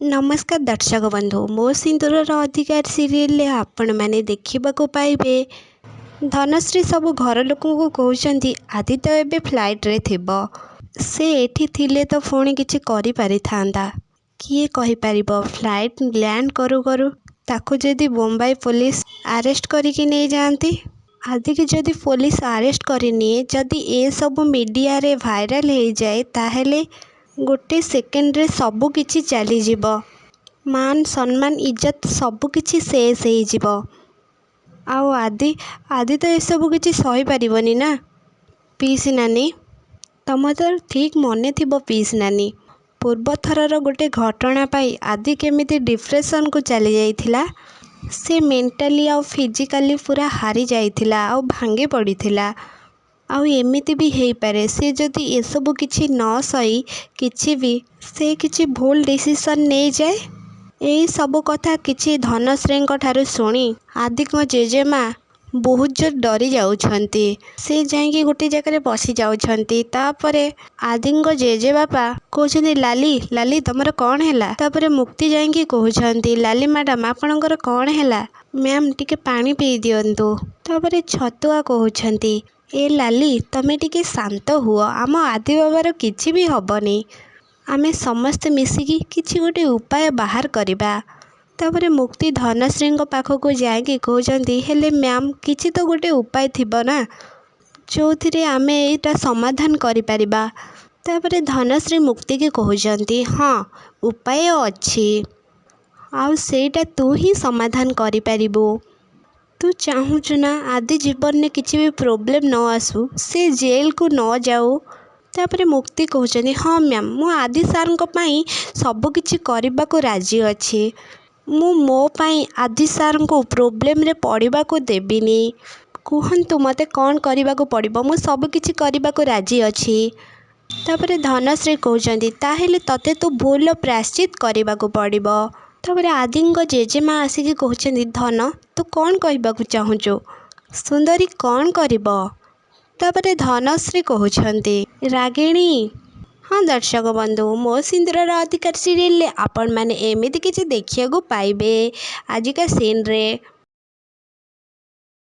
नमस्कार दर्शक बंधु मो सिंदूरर अधिकार सीरियल आपण मैंने देखा पाइबे धनश्री सब घर लोक को कहते आदि तो एबे फ्लाइट रे थिबो से एठी थिले तो पुणी किछि करि पारि थांदा किए कहि परिबो फ्लाइट लैंड करू करू ताको जदि बम्बई पुलिस अरेस्ट करिकि नहीं जाती आदि की जदि पुलिस अरेस्ट करनिए जदि ए सब मीडिया रे वायरल हो जाए ताहेले गोटे सेकेंड रे सबु किछि चली जिवो मान सम्मान इज्जत सबु किछि शेष हो जिवो आउ आदि आदि तो ये सब किछि सही परिबनी ना। पीसी नानी तम तो ठीक मने थिबो पीसी नानी पूर्व थरर गोटे घटना पाई आदि केमिति डिप्रेशन को चली जाइथिला से मेंटली आउ फिजिकली पूरा हारी जाइथिला आउ भांगे पड़िथिला आउ एमिति भी हेई पारे से जदि ये सब किछि न सही किछि भी से किछि भूल डिसीजन नहीं जाए यही सब कथा किछि धनश्री ठारू शुणी आदि को जेजेमा बहुत जोर डरी जाउछंती से जाइकी गोटे जगह बसी जाउछंती तापरे आदि जेजे बापा कहउछंती लाली लाली तमर कौन हैला तापरे मुक्ति जाइकी कहउछंती लाली मैडम आपणकर कौन हैला मैम टिके पानी पी दियंतु तापरे छतुआ कहउछंती ए लाली तमे टिके शांत हुओ आम आदि बाबार किछि भी हबनी आमे समस्ते मिसिकी किछि गोटे उपाय बाहर करिबा। तापरे मुक्ति धनश्री पाखक जाइकी कहउछंती हेले मैम किछि तो गोटे उपाय थिबो ना जो थिरे आमे एटा समाधान करि परिबा। तापरे धनश्री मुक्ति के कहउछंती हाँ उपाय अछि आउ सेटा तू ही समाधान करि परिबो तू चाहूचु ना आदि जीवन में किसी भी प्रोब्लेम न आसू से जेल को न जाऊ। तापरे मुक्ति कहउछंती हाँ मैम मु आदि सार सब किछि करबा को राजी अछि मु मो पाई आदि सार को प्रोब्लेम रे पड़िबा को देबिनी कहंतु मते कौन करबा को पड़िबो मु सब किछि करबा को राजी अछि। तापरे धनश्री कहउछंती ताहेले तते तो भूल प्रायश्चित करबा को पड़िबो। तापरे आदिंग जेजेमा आसिकी कहउछंती धन तू कौन कहबाकू चाहूचु सुंदरी कौन करिबो। तापरे धनश्री कहउछंती रागिणी। हाँ दर्शक बंधु मो सिंदूरर अधिकार सीरियल आपण माने एमिति किछि देखिया को पाइबे आजिका सीन रे।